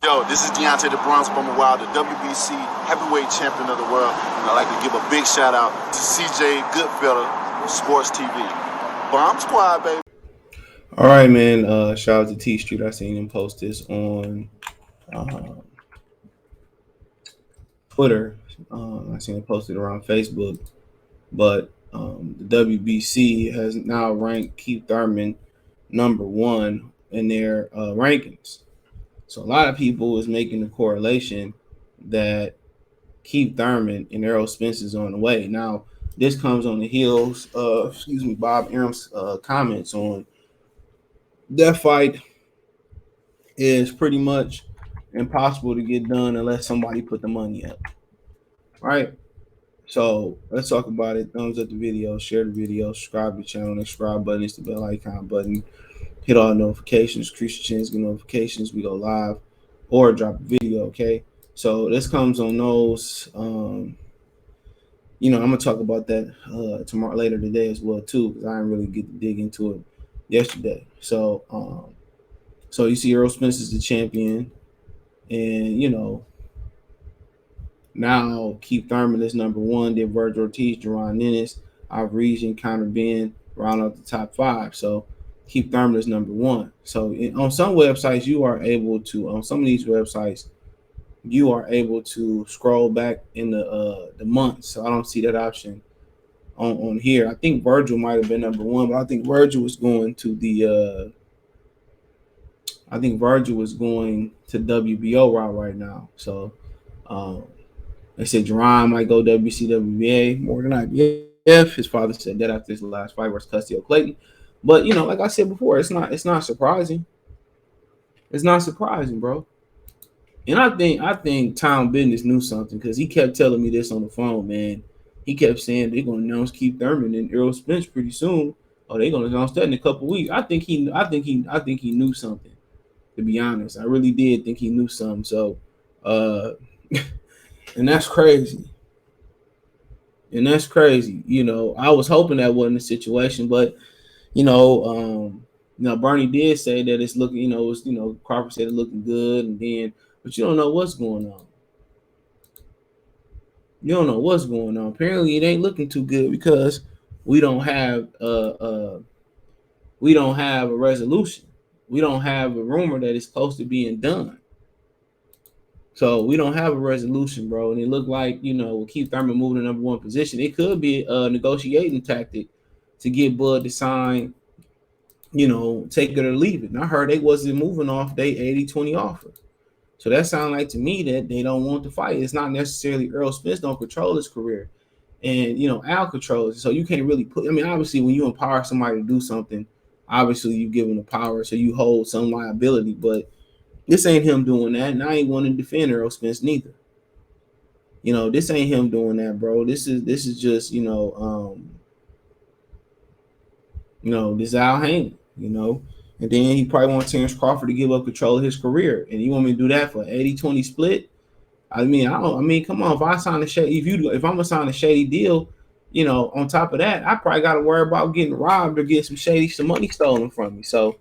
Yo, this is Deontay the Bronx Bummer Wild, the WBC heavyweight champion of the world. And I'd like to give a big shout out to CJ Goodfellow, Sports TV. Bomb Squad, baby. All right, man. Shout out to T Street. I seen him post this on uh, Twitter. I seen him posted around Facebook. But the WBC has now ranked Keith Thurman number one in their rankings. So a lot of people is making the correlation that Keith Thurman and Errol Spence is on the way. Now, this comes on the heels of, Bob Arum's comments on that fight is pretty much impossible to get done unless somebody put the money up. Right? So let's talk about it. Thumbs up the video, share the video, subscribe to the channel. The subscribe button is the bell icon button. Hit all notifications, increase your chance to get notifications. We go live or drop a video, okay? So this comes on those. I'm gonna talk about that tomorrow later today as well too, because I didn't really get to dig into it yesterday. So you see Errol Spence is the champion, and now Keith Thurman is number one. Then Virgil Ortiz, Jerron Ennis, our region, Connor Ben round out the top five. So Keith Thurman is number one. So on some websites, you are able to, on some of these websites, you are able to scroll back in the months. So I don't see that option on here. I think Virgil might have been number one, but I think Virgil was going to the WBO route right now. So they said Jerron might go WBC, WBA more than IBF. His father said that after his last fight versus Custio Clayton. But like I said before, it's not surprising. It's not surprising, bro. And I think Tom Business knew something because he kept telling me this on the phone, man. He kept saying they're gonna announce Keith Thurman and Errol Spence pretty soon. Oh, they're gonna announce that in a couple weeks. I think he knew something. To be honest, I really did think he knew something. So, and that's crazy. I was hoping that wasn't the situation, but Bernie did say that it's looking, Crawford said it's looking good, and then, but you don't know what's going on. You don't know what's going on. Apparently, it ain't looking too good because we don't have a resolution. We don't have a rumor that it's close to being done. So we don't have a resolution, bro. And it looked like, with Keith Thurman moving to number one position, it could be a negotiating tactic to get Bud to sign, take it or leave it. And I heard they wasn't moving off they 80-20 offer. So that sounds like to me that they don't want to fight. It's not necessarily Errol Spence don't control his career. And, Al controls it. So you can't really obviously when you empower somebody to do something, obviously you give them the power. So you hold some liability. But this ain't him doing that. And I ain't want to defend Errol Spence neither. This ain't him doing that, bro. This is just, this is Al Heyman, and then he probably wants Terrence Crawford to give up control of his career. And you want me to do that for 80-20 split? Come on. If I'm gonna sign a shady deal, on top of that, I probably gotta worry about getting robbed or getting some money stolen from me. So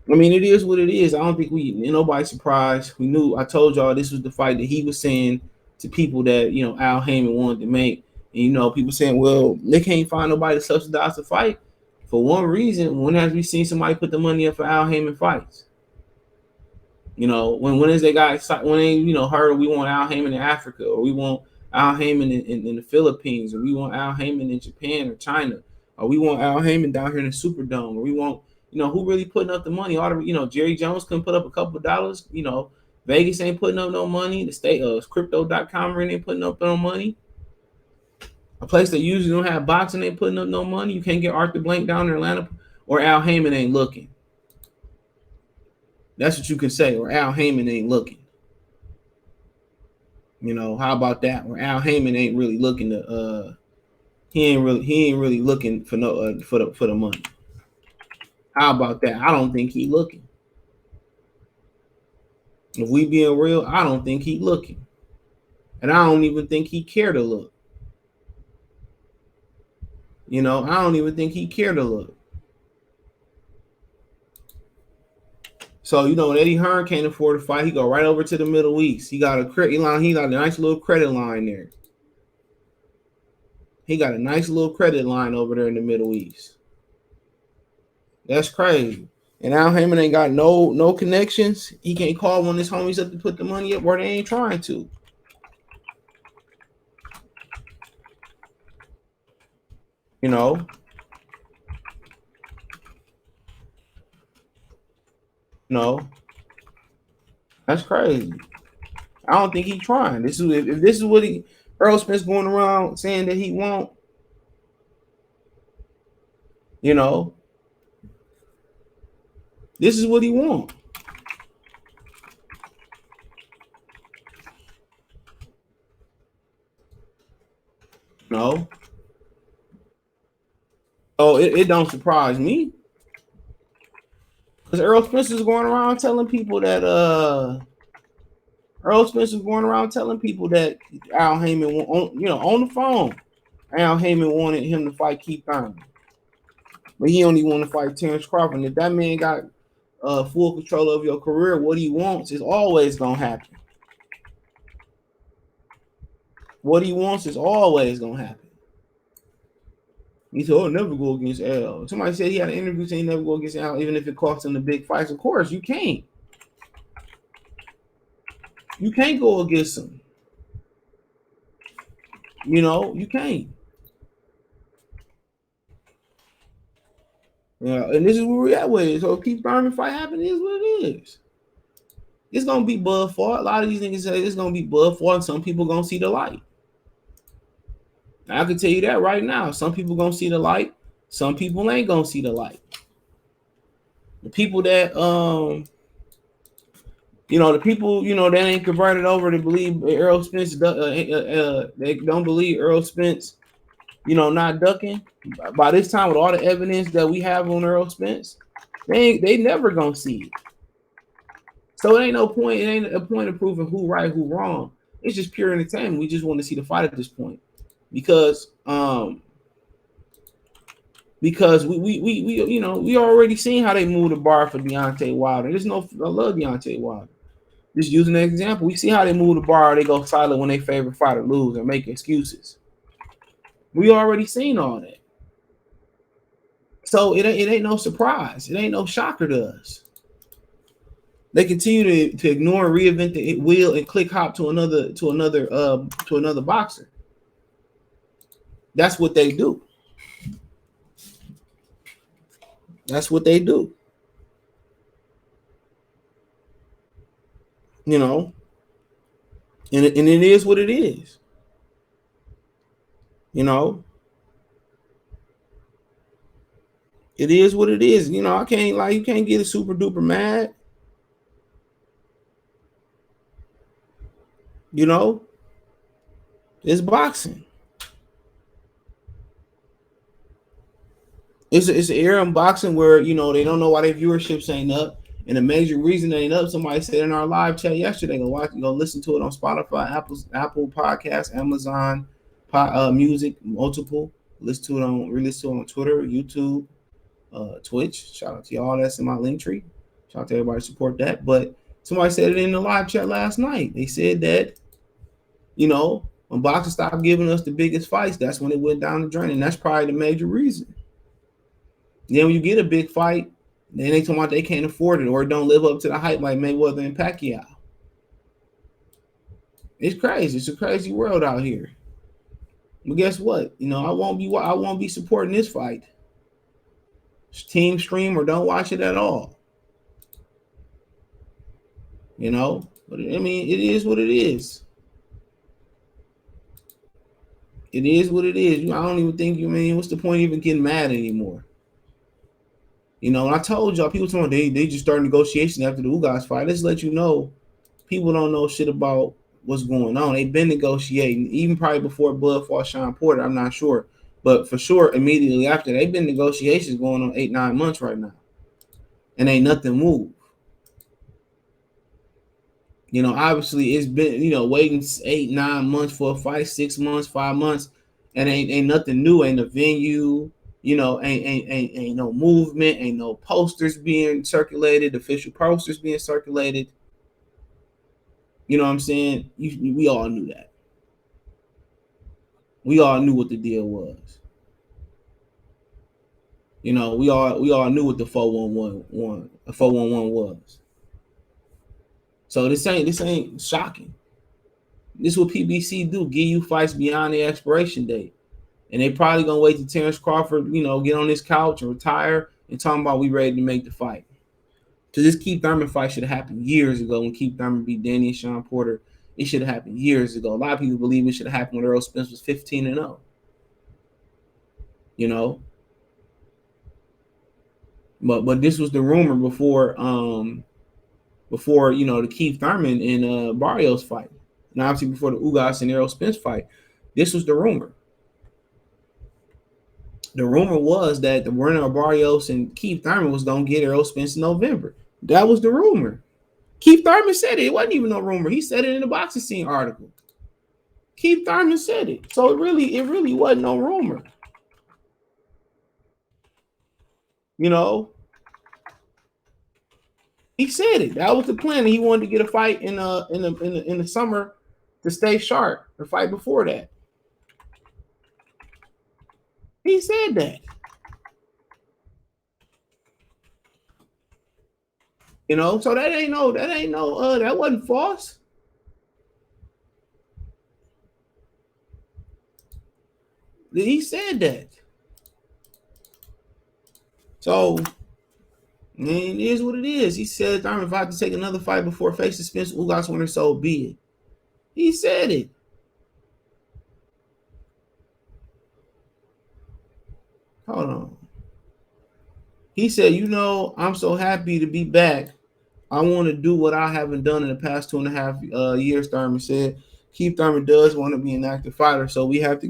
it is what it is. I don't think nobody surprised. I told y'all this was the fight that he was saying to people that, Al Heyman wanted to make. And, people saying, well, they can't find nobody to subsidize the fight. For one reason, when have we seen somebody put the money up for Al Heyman fights? When is they got when they heard we want Al Heyman in Africa, or we want Al Heyman in the Philippines, or we want Al Heyman in Japan or China, or we want Al Heyman down here in the Superdome, or we want who really putting up the money? All the Jerry Jones couldn't put up a couple of dollars. Vegas ain't putting up no money. The state crypto.com ain't putting up no money. A place that usually don't have boxing ain't putting up no money. You can't get Arthur Blank down in Atlanta, or Al Heyman ain't looking. That's what you can say, or Al Heyman ain't looking. How about that? Or Al Heyman ain't really looking to he ain't really looking for no for the money. How about that? I don't think he looking. If we being real, I don't think he looking. And I don't even think he care to look. I don't even think he care to look. So when Eddie Hearn can't afford to fight, he go right over to the Middle East. He got a credit line. He got a nice little credit line there. He got a nice little credit line over there in the Middle East. That's crazy. And Al Heyman ain't got no connections. He can't call one of his homies up to put the money up where they ain't trying to. No, that's crazy. I don't think he's trying. This is if this is what Errol Spence going around saying that he won't. This is what he want. No. Oh, it don't surprise me. Because Errol Spence is going around telling people that Al Heyman on the phone. Al Heyman wanted him to fight Keith Thurman. But he only want to fight Terrence Crawford. And if that man got full control of your career, what he wants is always gonna happen. What he wants is always gonna happen. He said, "Oh, never go against Al." Somebody said he had an interview saying never go against Al, even if it costs him the big fights. Of course, you can't. You can't go against him. You can't. Yeah, and this is where we're at with it. So if Keith Thurman fight happen, it is what it is. It's gonna be blood fought. A lot of these niggas say it's gonna be blood fought, and some people gonna see the light. I can tell you that right now. Some people gonna see the light. Some people ain't gonna see the light. The people that that ain't converted over to believe Errol Spence. They don't believe Errol Spence. Not ducking. By this time, with all the evidence that we have on Errol Spence, they never gonna see it. So it ain't no point. It ain't a point of proving who right, who wrong. It's just pure entertainment. We just want to see the fight at this point. Because we already seen how they moved the bar for Deontay Wilder. I love Deontay Wilder. Just using an example, we see how they move the bar. They go silent when their favorite fighter lose and make excuses. We already seen all that. So it ain't no surprise. It ain't no shocker to us. They continue to ignore and reinvent the wheel and click hop to another boxer. That's what they do. That's what they do. And it is what it is. It is what it is. I can't you can't get super duper mad. It's boxing. It's an era in boxing where they don't know why their viewerships ain't up, and a major reason they ain't up. Somebody said in our live chat yesterday. Go listen to it on Spotify, Apple Podcasts, Amazon, Music, multiple. Listen to it on Twitter, YouTube, Twitch. Shout out to y'all that's in my link tree. Shout out to everybody support that. But somebody said it in the live chat last night. They said that when boxing stopped giving us the biggest fights, that's when it went down the drain, and that's probably the major reason. Then when you get a big fight, then they talk about they can't afford it or don't live up to the hype like Mayweather and Pacquiao. It's crazy. It's a crazy world out here. But guess what? I won't be supporting this fight. Team stream or don't watch it at all. But I mean, it is what it is. It is what it is. I don't even think what's the point of even getting mad anymore? And I told y'all, people told me they just started negotiations after the Ugas fight. Let's let you know, people don't know shit about what's going on. They've been negotiating, even probably before Bud fought Sean Porter. I'm not sure. But for sure, immediately after, they've been negotiations going on 8-9 months right now. And ain't nothing moved. Obviously it's been, waiting 8-9 months for a fight, 6 months, 5 months, and ain't nothing new. Ain't a venue. You know, ain't no movement, ain't no posters being circulated, official posters being circulated. You know what I'm saying? We all knew that. We all knew what the deal was. You know, we all knew what the 411 was. So this ain't shocking. This is what PBC do: give you fights beyond the expiration date, and they probably gonna wait till Terrence Crawford, you know, get on his couch and retire and talking about we ready to make the fight. So this Keith Thurman fight should have happened years ago when Keith Thurman beat Danny and Sean Porter. It should have happened years ago. A lot of people believe it should have happened when Errol Spence was 15-0. You know, but this was the rumor before you know the Keith Thurman and Barrios fight, and obviously before the Ugas and Errol Spence fight. This was the rumor. The rumor was that the Werner Barrios and Keith Thurman was gonna get Errol Spence in November. That was the rumor. Keith Thurman said it. It wasn't even no rumor. He said it in the boxing scene article. Keith Thurman said it. So it really wasn't no rumor. You know, he said it. That was the plan. He wanted to get a fight in the summer to stay sharp. The fight before that. He said that. You know, so that wasn't false. He said that. So, I mean, it is what it is. He said, "I'm about to take another fight before facing Spence Ugas winner, so be it." He said it. Hold on. He said, "You know, I'm so happy to be back. I want to do what I haven't done in the past 2.5 years," Thurman said. Keith Thurman does want to be an active fighter, so we have to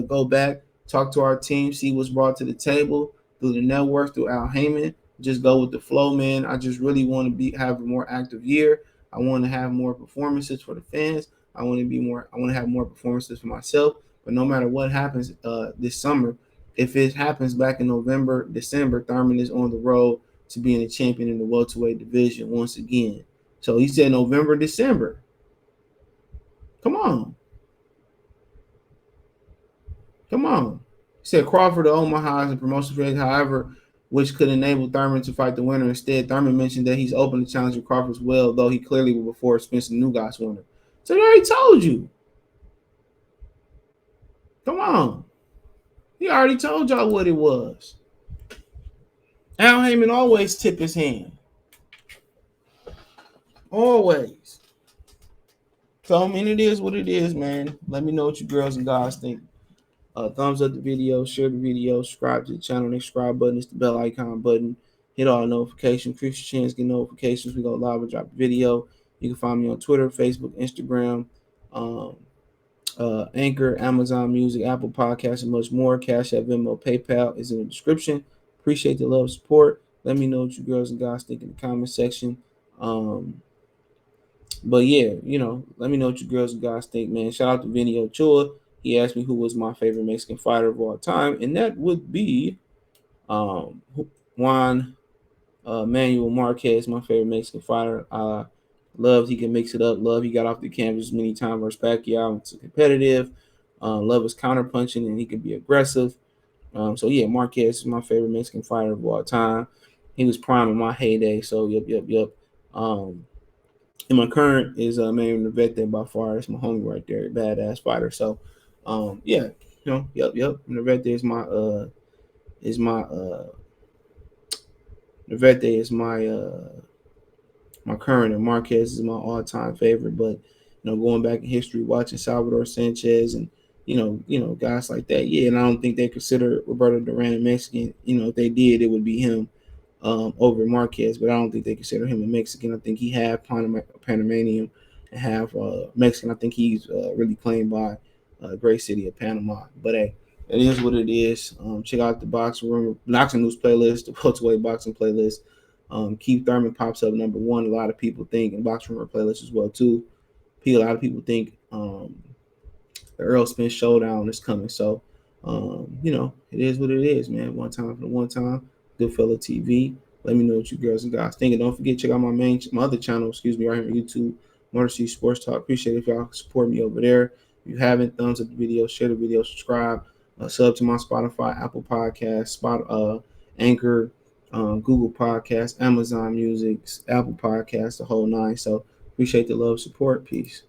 go back, talk to our team, see what's brought to the table through the network, through Al Heyman. Just go with the flow, man. I just really want to have a more active year. I want to have more performances for the fans. I want to have more performances for myself. But no matter what happens this summer, if it happens back in November, December, Thurman is on the road to being a champion in the welterweight division once again. So he said November, December. Come on. He said Crawford to Omaha is a promotion for, however, which could enable Thurman to fight the winner instead. Thurman mentioned that he's open to challenging Crawford as well, though he clearly will before Spencer Nugas winner. So he already told you. Come on. He already told y'all what it was. Al Heyman always tip his hand. Always. So, I mean, it is what it is, man. Let me know what you girls and guys think. Thumbs up the video, share the video, subscribe to the channel. Next subscribe button is the bell icon button. Hit all notifications. Increase your chance to get notifications. We go live and drop a video. You can find me on Twitter, Facebook, Instagram, Anchor, Amazon Music, Apple Podcasts, and much more. Cash App, Venmo, PayPal is in the description. Appreciate the love, support. Let me know what you girls and guys think in the comment section. But yeah, you know, let me know what you girls and guys think, man. Shout out to Vinny Ochoa. He asked me who was my favorite Mexican fighter of all time, and that would be Juan Manuel Marquez, my favorite Mexican fighter. Loved he can mix it up. Love he got off the canvas many times versus Pacquiao. It's competitive. Love his counter punching, and he can be aggressive. So yeah, Marquez is my favorite Mexican fighter of all time. He was prime in my heyday. So yep. And my current is Manuel Navarrete by far. It's my homie right there, badass fighter. So, yeah, you know, yep. Navarrete is my Navarrete is my current, and Marquez is my all-time favorite. But you know, going back in history, watching Salvador Sanchez and you know guys like that, yeah. And I don't think they consider Roberto Duran a Mexican. You know, if they did, it would be him. Over Marquez, but I don't think they consider him a Mexican. I think he half Panamanian and half Mexican. I think he's really claimed by great city of Panama. But hey, it is what it is. Check out the boxing news playlist, the welterweight boxing playlist. Keith Thurman pops up number one. A lot of people think, and boxing rumor playlist as well too. A lot of people think the Errol Spence showdown is coming. So It is what it is, man. One time for the one time. Goodfella TV. Let me know what you girls and guys think. And don't forget, check out my other channel, right here on YouTube, Motor City Sports Talk. Appreciate it if y'all support me over there. If you haven't, thumbs up the video, share the video, subscribe, sub to my Spotify, Apple Podcasts, Anchor, Google Podcasts, Amazon Music, Apple Podcasts, the whole nine. So appreciate the love, support. Peace.